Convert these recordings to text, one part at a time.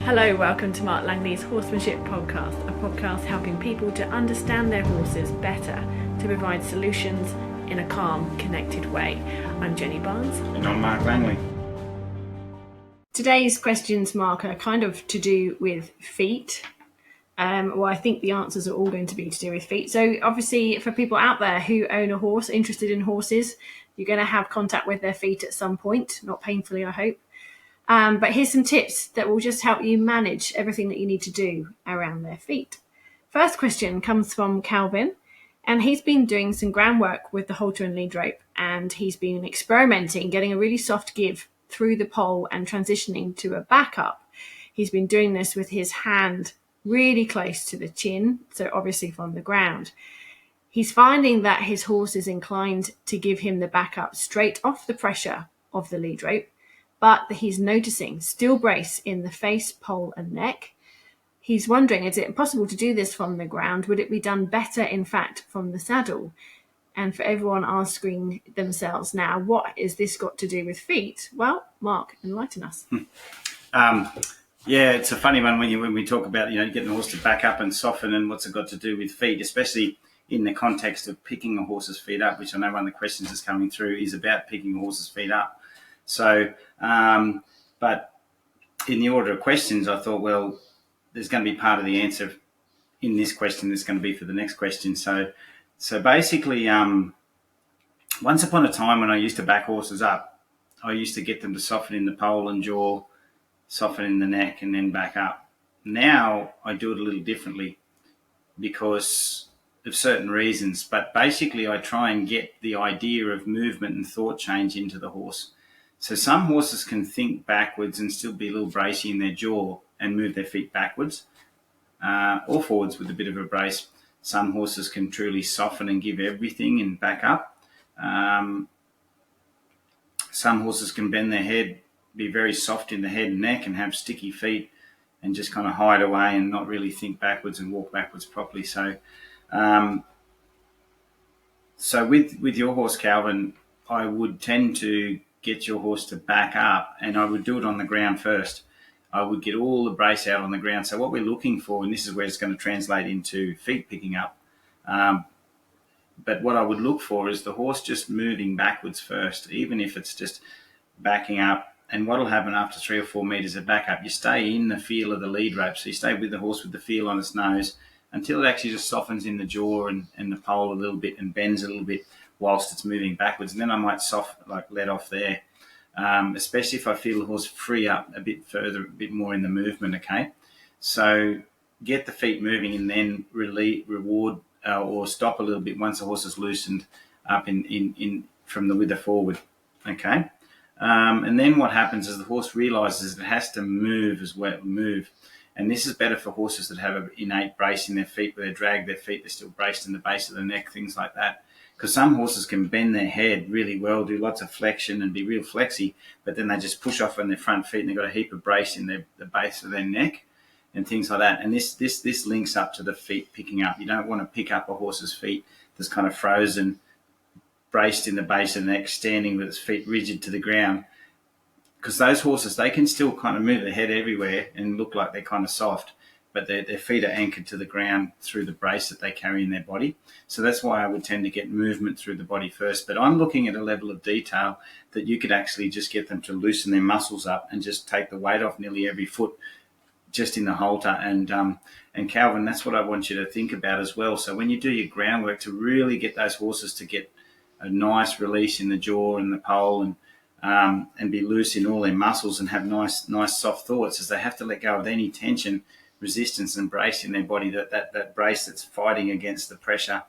Hello, welcome to Mark Langley's Horsemanship podcast, a podcast helping people to understand their horses better, to provide solutions in a calm, connected way. I'm Jenny Barnes. And I'm Mark Langley. Today's questions, Mark, are kind of to do with feet. I think the answers are all going to be to do with feet. So obviously for people out there who own a horse, interested in horses, you're going to have contact with their feet at some point, not painfully, I hope. But here's some tips that will just help you manage everything that you need to do around their feet. First question comes from Calvin, and he's been doing some groundwork with the halter and lead rope, and he's been experimenting, getting a really soft give through the pole and transitioning to a backup. He's been doing this with his hand really close to the chin, so obviously from the ground. He's finding that his horse is inclined to give him the backup straight off the pressure of the lead rope, but he's noticing still brace in the face, pole and neck. He's wondering, is it possible to do this from the ground? Would it be done better, in fact, from the saddle? And for everyone asking themselves now, what is this got to do with feet? Well, Mark, enlighten us. Yeah, it's a funny one when we talk about, getting the horse to back up and soften and what's it got to do with feet, especially in the context of picking a horse's feet up, which I know one of the questions that's coming through is about picking a horse's feet up. So, but in the order of questions, I thought, well, there's going to be part of the answer in this question that's going to be for the next question. So basically, once upon a time when I used to back horses up, I used to get them to soften in the pole and jaw, soften in the neck, and then back up. Now I do it a little differently because of certain reasons, but basically I try and get the idea of movement and thought change into the horse. So some horses can think backwards and still be a little bracey in their jaw and move their feet backwards or forwards with a bit of a brace. Some horses can truly soften and give everything and back up. Some horses can bend their head, be very soft in the head and neck and have sticky feet and just kind of hide away and not really think backwards and walk backwards properly. So with your horse, Calvin, I would tend to get your horse to back up, and I would do it on the ground first. I would get all the brace out on the ground. So what we're looking for, and this is where it's going to translate into feet picking up, but what I would look for is the horse just moving backwards first, even if it's just backing up. And what will happen after 3 or 4 meters of backup, you stay in the feel of the lead rope. So you stay with the horse with the feel on its nose until it actually just softens in the jaw and the pole a little bit and bends a little bit whilst it's moving backwards. And then I might let off there, especially if I feel the horse free up a bit further, a bit more in the movement, okay? So get the feet moving and then reward or stop a little bit once the horse is loosened up in from the wither forward, okay? And then what happens is the horse realises it has to move as well, And this is better for horses that have an innate brace in their feet, where they drag their feet, they're still braced in the base of the neck, things like that. Because some horses can bend their head really well, do lots of flexion and be real flexy, but then they just push off on their front feet and they've got a heap of brace in the base of their neck and things like that. And this links up to the feet picking up. You don't want to pick up a horse's feet that's kind of frozen, braced in the base of the neck, standing with its feet rigid to the ground. Because those horses, they can still kind of move their head everywhere and look like they're kind of soft, but their feet are anchored to the ground through the brace that they carry in their body. So that's why I would tend to get movement through the body first. But I'm looking at a level of detail that you could actually just get them to loosen their muscles up and just take the weight off nearly every foot just in the halter. And Calvin, that's what I want you to think about as well. So when you do your groundwork to really get those horses to get a nice release in the jaw and the pole and be loose in all their muscles and have nice soft thoughts, as they have to let go of any tension, resistance and brace in their body, that brace that's fighting against the pressure.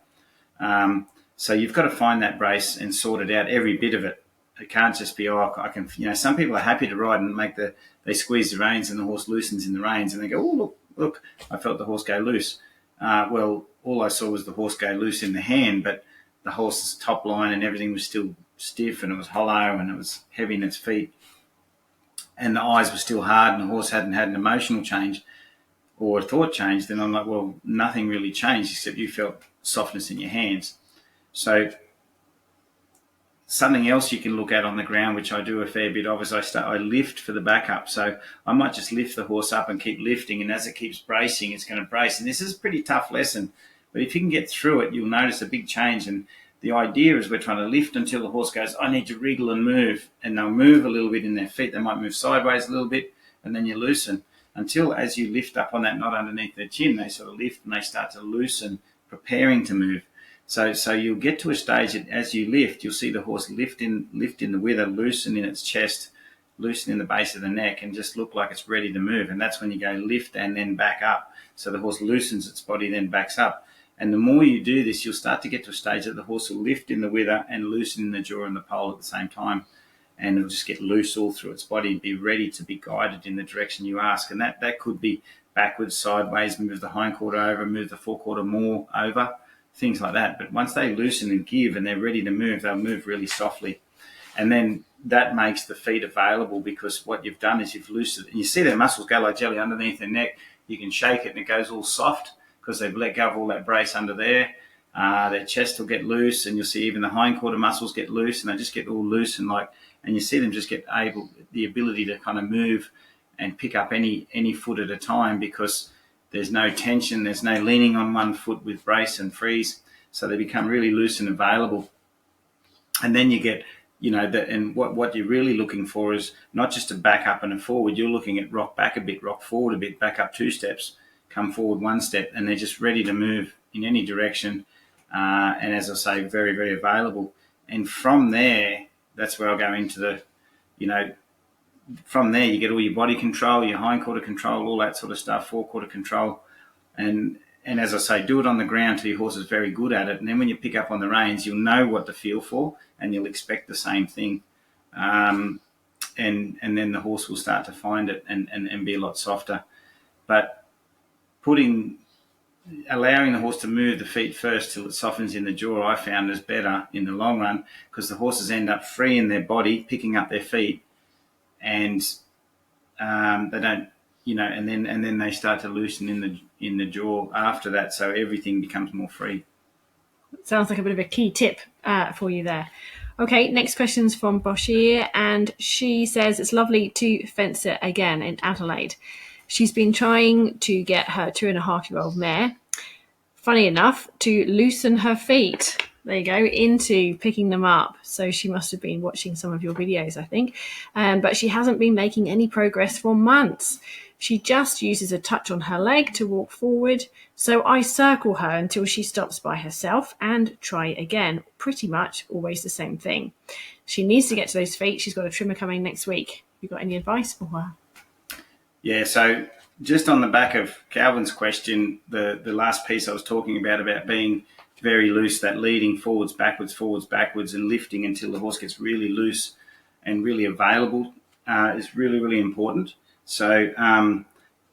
So you've got to find that brace and sort it out, every bit of it. It can't just be, some people are happy to ride and they squeeze the reins and the horse loosens in the reins and they go, oh, look, I felt the horse go loose. Well, all I saw was the horse go loose in the hand, but the horse's top line and everything was still stiff and it was hollow and it was heavy in its feet. And the eyes were still hard and the horse hadn't had an emotional change or a thought change. Then I'm like, well, nothing really changed except you felt softness in your hands. So Something else you can look at on the ground, which I do a fair bit of, is I lift for the backup. So I might just lift the horse up and keep lifting, and as it keeps bracing, it's going to brace. And this is a pretty tough lesson, but if you can get through it, you'll notice a big change. And the idea is we're trying to lift until the horse goes, I need to wriggle and move, and they'll move a little bit in their feet. They might move sideways a little bit, and then you loosen until, as you lift up on that knot underneath their chin, they sort of lift and they start to loosen, preparing to move. So you'll get to a stage that as you lift, you'll see the horse lift in the wither, loosen in its chest, loosen in the base of the neck, and just look like it's ready to move. And that's when you go lift and then back up. So the horse loosens its body, then backs up. And the more you do this, you'll start to get to a stage that the horse will lift in the wither and loosen in the jaw and the pole at the same time. And it'll just get loose all through its body and be ready to be guided in the direction you ask. And that could be backwards, sideways, move the hindquarter over, move the forequarter more over, things like that. But once they loosen and give and they're ready to move, they'll move really softly. And then that makes the feet available, because what you've done is you've loosened it. And you see their muscles go like jelly underneath their neck. You can shake it and it goes all soft because they've let go of all that brace under there. Their chest will get loose, and you'll see even the hindquarter muscles get loose, and they just get all loose, and you see them just get the ability to kind of move and pick up any foot at a time, because there's no tension, there's no leaning on one foot with brace and freeze, so they become really loose and available. And then you get, and what you're really looking for is not just a back up and a forward. You're looking at rock back a bit, rock forward a bit, back up 2 steps, come forward 1 step, and they're just ready to move in any direction. And as I say, very, very available. And from there, that's where I'll go into from there you get all your body control, your hindquarter control, all that sort of stuff, forequarter control. And as I say, do it on the ground till your horse is very good at it. And then when you pick up on the reins, you'll know what to feel for, and you'll expect the same thing. And then the horse will start to find it and be a lot softer. But allowing the horse to move the feet first till it softens in the jaw, I found is better in the long run, because the horses end up free in their body, picking up their feet, and they don't, and then they start to loosen in the jaw after that, so everything becomes more free. Sounds like a bit of a key tip for you there. Okay, next question's from Bashir, and she says it's lovely to fence it again in Adelaide. She's been trying to get her 2.5-year-old mare, funny enough, to loosen her feet. There you go, into picking them up. So she must have been watching some of your videos, I think. But she hasn't been making any progress for months. She just uses a touch on her leg to walk forward. So I circle her until she stops by herself and try again. Pretty much always the same thing. She needs to get to those feet. She's got a trimmer coming next week. Have you got any advice for her? Yeah, so just on the back of Calvin's question, the last piece I was talking about being very loose, that leading forwards, backwards, and lifting until the horse gets really loose and really available is really, really important. So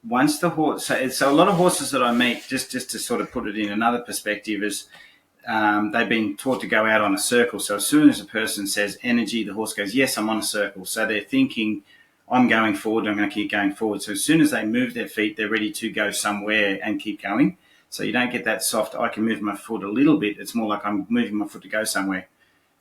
once the horse, so a lot of horses that I meet, just to sort of put it in another perspective, is they've been taught to go out on a circle. So as soon as a person says energy, the horse goes, yes, I'm on a circle. So they're thinking, I'm going forward, I'm going to keep going forward. So as soon as they move their feet, they're ready to go somewhere and keep going. So you don't get that soft, I can move my foot a little bit. It's more like I'm moving my foot to go somewhere.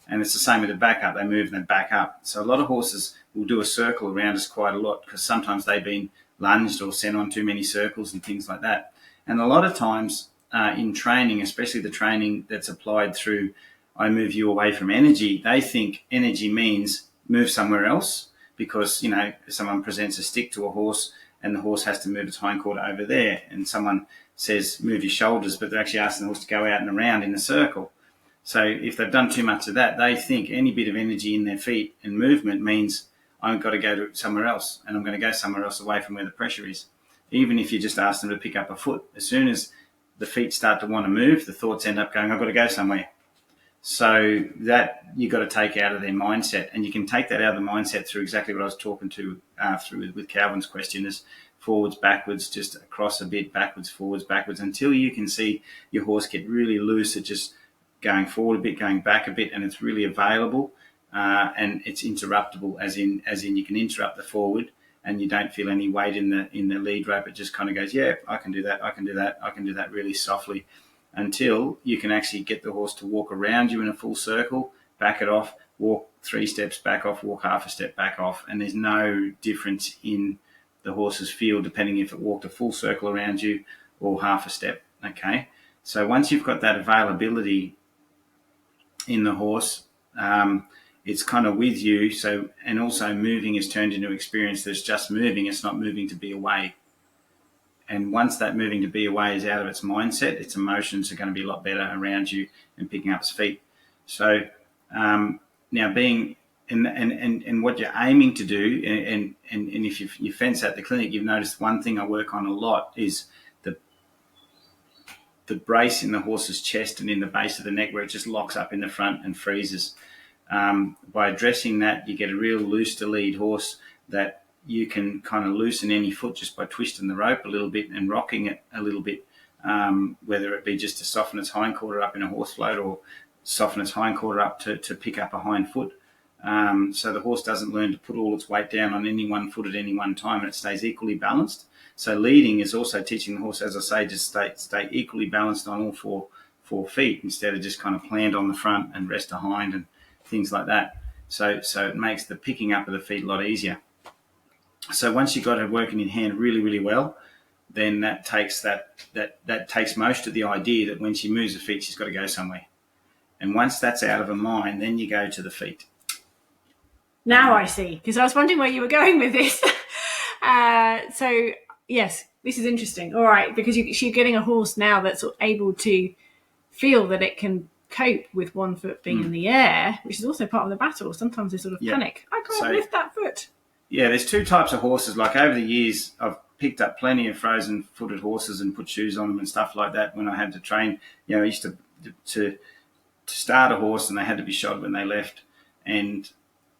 And it's the same with the back up. They move and they back up. So a lot of horses will do a circle around us quite a lot, because sometimes they've been lunged or sent on too many circles and things like that. And a lot of times in training, especially the training that's applied through I move you away from energy, they think energy means move somewhere else, because, someone presents a stick to a horse and the horse has to move its hindquarter over there, and someone says move your shoulders, but they're actually asking the horse to go out and around in a circle. So if they've done too much of that, they think any bit of energy in their feet and movement means I've got to go to somewhere else, and I'm going to go somewhere else away from where the pressure is. Even if you just ask them to pick up a foot, as soon as the feet start to want to move, the thoughts end up going, I've got to go somewhere. So that you've got to take out of their mindset, and you can take that out of the mindset through exactly what I was talking to through with Calvin's question, is forwards, backwards, just across a bit, backwards, forwards, backwards, until you can see your horse get really loose at just going forward a bit, going back a bit, and it's really available and it's interruptible, as in you can interrupt the forward and you don't feel any weight in the lead rope. It just kind of goes, yeah, I can do that, I can do that, I can do that really softly, until you can actually get the horse to walk around you in a full circle, back it off, walk 3 steps back off, walk half a step back off, and there's no difference in the horse's feel depending if it walked a full circle around you or half a step. Okay, so once you've got that availability in the horse, it's kind of with you. So, and also moving is turned into experience. There's just moving. It's not moving to be away. And once that moving to be away is out of its mindset, its emotions are going to be a lot better around you and picking up its feet. So now being and what you're aiming to do, and if you fence at the clinic, you've noticed one thing I work on a lot is the brace in the horse's chest and in the base of the neck where it just locks up in the front and freezes. By addressing that, you get a real loose to lead horse that you can kind of loosen any foot just by twisting the rope a little bit and rocking it a little bit, whether it be just to soften its hindquarter up in a horse float or soften its hindquarter up to pick up a hind foot. So the horse doesn't learn to put all its weight down on any one foot at any one time and it stays equally balanced. So leading is also teaching the horse, as I say, just stay equally balanced on all four feet instead of just kind of plant on the front and rest behind and things like that. So it makes the picking up of the feet a lot easier. So once you've got it working in hand really, really well, then that takes most of the idea that when she moves the feet, she's got to go somewhere. And once that's out of her mind, then you go to the feet. Now I see, because I was wondering where you were going with this. So yes, this is interesting. All right, because you're getting a horse now that's able to feel that it can cope with one foot being in the air, which is also part of the battle. Sometimes they sort of panic. I can't lift that foot. Yeah, there's two types of horses. Like over the years, I've picked up plenty of frozen-footed horses and put shoes on them and stuff like that when I had to train. I used to start a horse and they had to be shod when they left. And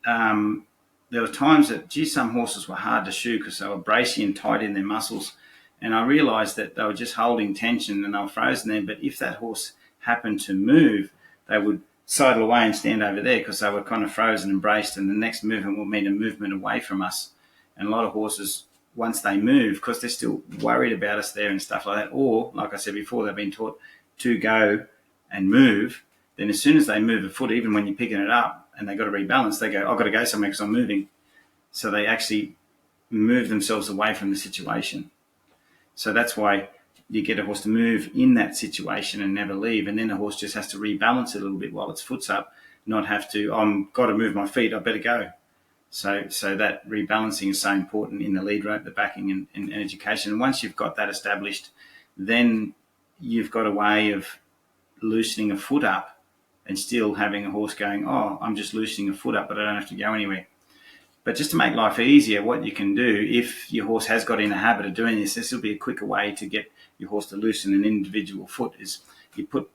there were times that, some horses were hard to shoe because they were bracy and tight in their muscles. And I realised that they were just holding tension and they were frozen there. But if that horse happened to move, they would sidle away and stand over there because they were kind of frozen and braced, and the next movement will mean a movement away from us. And a lot of horses, once they move, because they're still worried about us there and stuff like that, or, like I said before, they've been taught to go and move, then as soon as they move a foot, even when you're picking it up and they've got to rebalance, they go, I've got to go somewhere because I'm moving. So they actually move themselves away from the situation. So that's why you get a horse to move in that situation and never leave, and then the horse just has to rebalance it a little bit while its foot's up, not have to, I've got to move my feet, I better go. So that rebalancing is so important in the lead rope, the backing and education. And once you've got that established, then you've got a way of loosening a foot up and still having a horse going, I'm just loosening a foot up, but I don't have to go anywhere. But just to make life easier, what you can do, if your horse has got in the habit of doing this will be a quicker way to get your horse to loosen an individual foot, is you put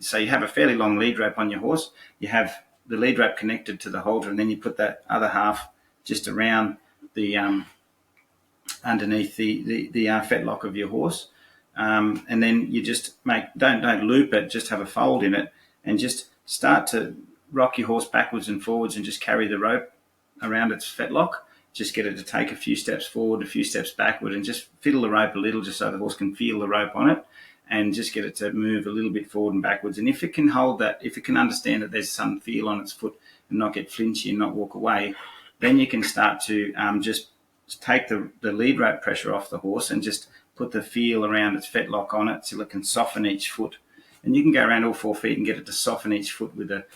so you have a fairly long lead rope on your horse, you have the lead rope connected to the halter, and then you put that other half just around the underneath the fetlock of your horse, and then you just don't loop it, just have a fold in it, and just start to rock your horse backwards and forwards and just carry the rope around its fetlock. Just get it to take a few steps forward, a few steps backward, and just fiddle the rope a little just so the horse can feel the rope on it, and just get it to move a little bit forward and backwards. And if it can hold that, if it can understand that there's some feel on its foot and not get flinchy and not walk away, then you can start to just take the lead rope pressure off the horse and just put the feel around its fetlock on it till it can soften each foot. And you can go around all 4 feet and get it to soften each foot with the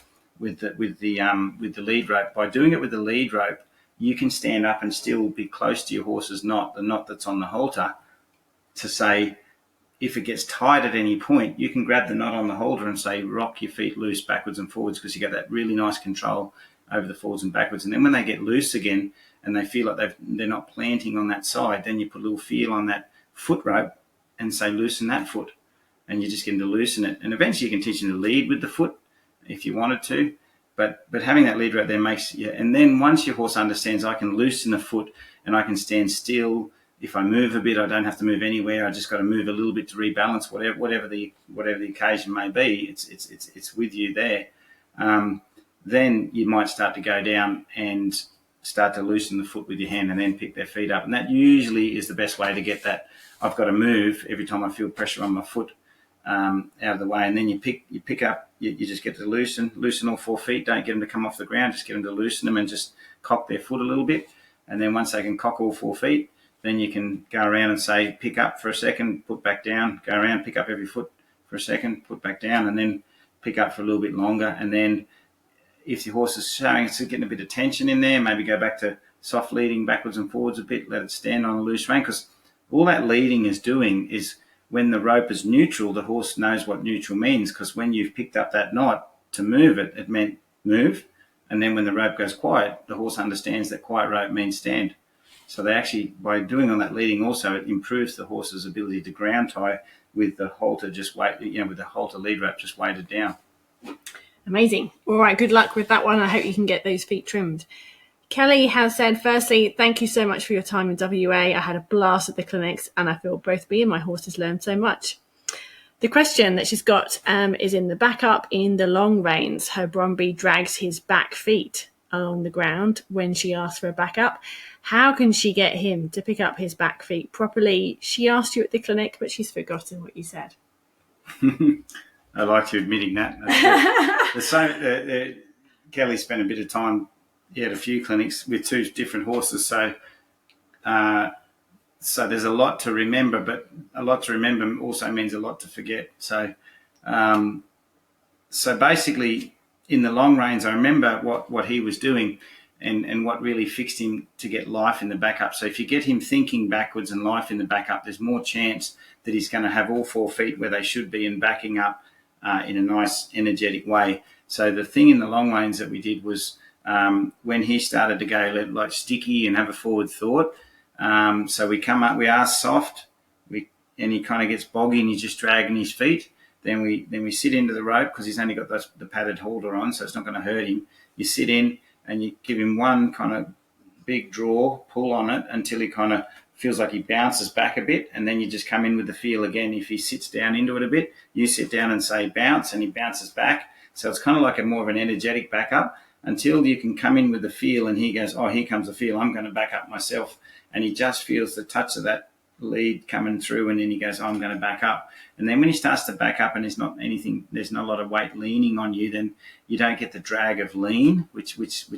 lead rope. By doing it with the lead rope, you can stand up and still be close to your horse's knot, the knot that's on the halter, to say, if it gets tight at any point, you can grab the knot on the halter and say, rock your feet loose backwards and forwards, because you get that really nice control over the forwards and backwards. And then when they get loose again and they feel like they're not planting on that side, then you put a little feel on that foot rope and say, loosen that foot. And you just get them to loosen it. And eventually you can teach them to lead with the foot if you wanted to. But having that lead rope there makes you, and then once your horse understands, I can loosen the foot and I can stand still. If I move a bit, I don't have to move anywhere. I just got to move a little bit to rebalance, whatever the occasion may be. It's with you there. Then you might start to go down and start to loosen the foot with your hand and then pick their feet up. And that usually is the best way to get that. I've got to move every time I feel pressure on my foot. out of the way, and then you pick up. You just get to loosen all 4 feet. Don't get them to come off the ground. Just get them to loosen them and just cock their foot a little bit. And then once they can cock all 4 feet, then you can go around and say, pick up for a second, put back down, go around, pick up every foot for a second, put back down, and then pick up for a little bit longer. And then if the horse is showing it's getting a bit of tension in there, maybe go back to soft leading backwards and forwards a bit, let it stand on a loose rein, because all that leading is doing is when the rope is neutral, the horse knows what neutral means, because when you've picked up that knot to move it, it meant move. And then when the rope goes quiet, the horse understands that quiet rope means stand. So they actually, by doing all that leading also, it improves the horse's ability to ground tie with the halter with the halter lead rope just weighted down. Amazing. All right, good luck with that one. I hope you can get those feet trimmed. Kelly has said, firstly, thank you so much for your time in WA. I had a blast at the clinics and I feel both me and my horses learned so much. The question that she's got is in the backup in the long reins. Her Bromby drags his back feet along the ground when she asks for a backup. How can she get him to pick up his back feet properly? She asked you at the clinic, but she's forgotten what you said. I like you admitting that. Kelly spent a bit of time at a few clinics with 2 different horses, so there's a lot to remember, but a lot to remember also means a lot to forget. So basically in the long reins, I remember what he was doing and what really fixed him to get life in the backup. So if you get him thinking backwards and life in the backup, there's more chance that he's going to have all 4 feet where they should be and backing up in a nice energetic way. So the thing in the long reins that we did was when he started to go like sticky and have a forward thought, so we come up, we are soft, and he kind of gets boggy and he's just dragging his feet. Then we sit into the rope because he's only got the padded halter on, so it's not going to hurt him. You sit in and you give him one kind of big draw, pull on it until he kind of feels like he bounces back a bit, and then you just come in with the feel again. If he sits down into it a bit, you sit down and say bounce, and he bounces back. So it's kind of like more of an energetic backup until you can come in with the feel and he goes, oh, here comes the feel, I'm going to back up myself. And he just feels the touch of that lead coming through, and then he goes, oh, I'm going to back up. And then when he starts to back up and there's not a lot of weight leaning on you, then you don't get the drag of lean, which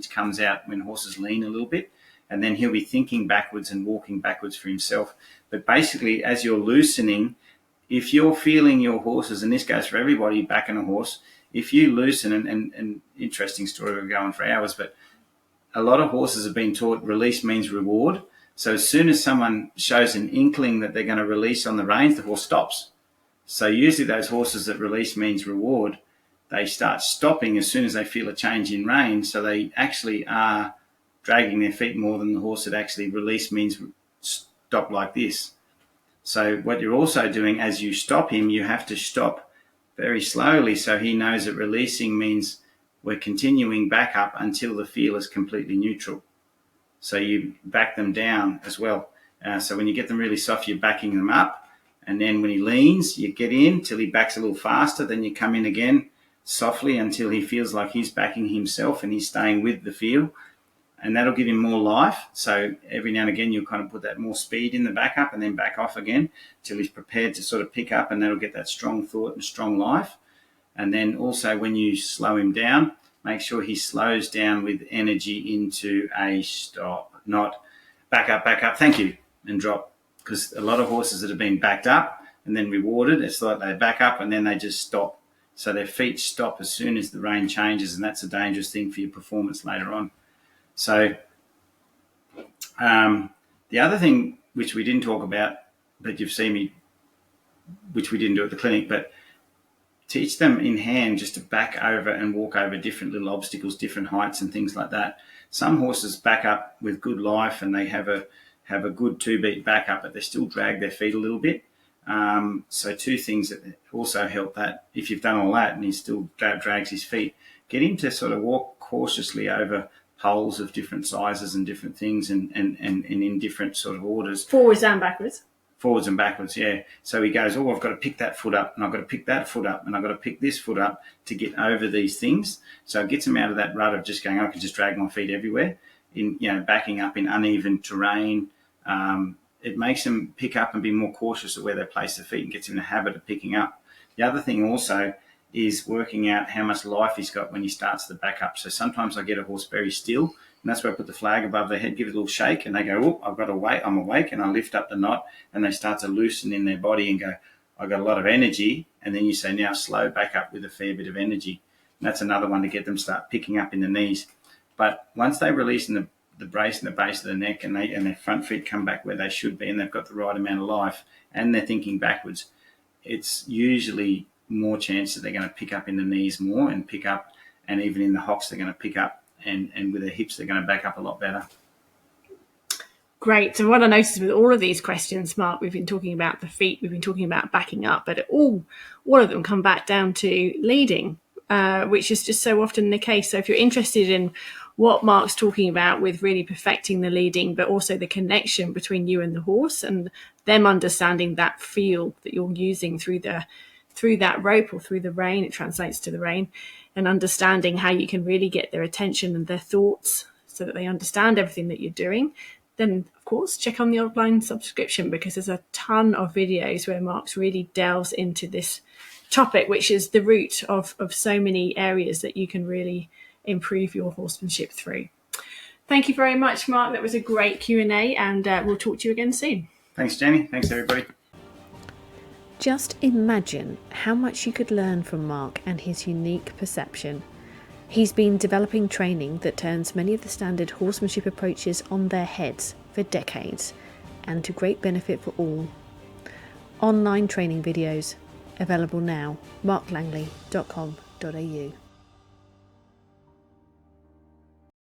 comes out when horses lean a little bit. And then he'll be thinking backwards and walking backwards for himself. But basically, as you're loosening, if you're feeling your horses, and this goes for everybody backing a horse, if you loosen, and interesting story, we're going for hours, but a lot of horses have been taught release means reward. So as soon as someone shows an inkling that they're going to release on the reins, the horse stops. So usually those horses that release means reward, they start stopping as soon as they feel a change in rein. So they actually are dragging their feet more than the horse that actually release means stop like this. So what you're also doing as you stop him, you have to stop very slowly so he knows that releasing means we're continuing back up until the feel is completely neutral. So you back them down as well. So when you get them really soft, you're backing them up. And then when he leans, you get in till he backs a little faster. Then you come in again softly until he feels like he's backing himself and he's staying with the feel. And that'll give him more life. So every now and again, you'll kind of put that more speed in the backup and then back off again till he's prepared to sort of pick up, and that'll get that strong thought and strong life. And then also when you slow him down, make sure he slows down with energy into a stop, not back up, thank you, and drop. Because a lot of horses that have been backed up and then rewarded, it's like they back up and then they just stop. So their feet stop as soon as the rein changes, and that's a dangerous thing for your performance later on. So the other thing which we didn't talk about, but you've seen me, which we didn't do at the clinic, but teach them in hand just to back over and walk over different little obstacles, different heights and things like that. Some horses back up with good life and they have a good 2-beat back up, but they still drag their feet a little bit. So 2 things that also help that. If you've done all that and he still drags his feet, get him to sort of walk cautiously over poles of different sizes and different things and in different sort of orders. Forwards and backwards. Forwards and backwards, yeah. So he goes, oh, I've got to pick that foot up, and I've got to pick that foot up, and I've got to pick this foot up to get over these things. So it gets him out of that rut of just going, I can just drag my feet everywhere, backing up in uneven terrain. It makes him pick up and be more cautious of where they place their feet and gets him in a habit of picking up. The other thing also is working out how much life he's got when he starts the back up. So sometimes I get a horse very still, and that's where I put the flag above their head, give it a little shake, and they go, oh, I've got to wait, I'm awake, and I lift up the knot, and they start to loosen in their body and go, I've got a lot of energy. And then you say, now slow back up with a fair bit of energy. And that's another one to get them start picking up in the knees. But once they release in the brace in the base of the neck, and their front feet come back where they should be, and they've got the right amount of life, and they're thinking backwards, it's usually more chance that they're going to pick up in the knees more and pick up, and even in the hocks they're going to pick up, and with their hips they're going to back up a lot better. Great. So what I noticed with all of these questions, Mark, we've been talking about the feet, we've been talking about backing up, but all of them come back down to leading, which is just so often the case. So if you're interested in what Mark's talking about with really perfecting the leading, but also the connection between you and the horse, and them understanding that feel that you're using through that rope or through the rein, it translates to the rein, and understanding how you can really get their attention and their thoughts so that they understand everything that you're doing, then of course check on the online subscription, because there's a ton of videos where Mark's really delves into this topic, which is the root of so many areas that you can really improve your horsemanship through. Thank you very much, Mark. That was a great Q&A, and we'll talk to you again soon. Thanks, Jamie. Thanks, everybody. Just imagine how much you could learn from Mark and his unique perception. He's been developing training that turns many of the standard horsemanship approaches on their heads for decades, and to great benefit for all. Online training videos available now, marklangley.com.au.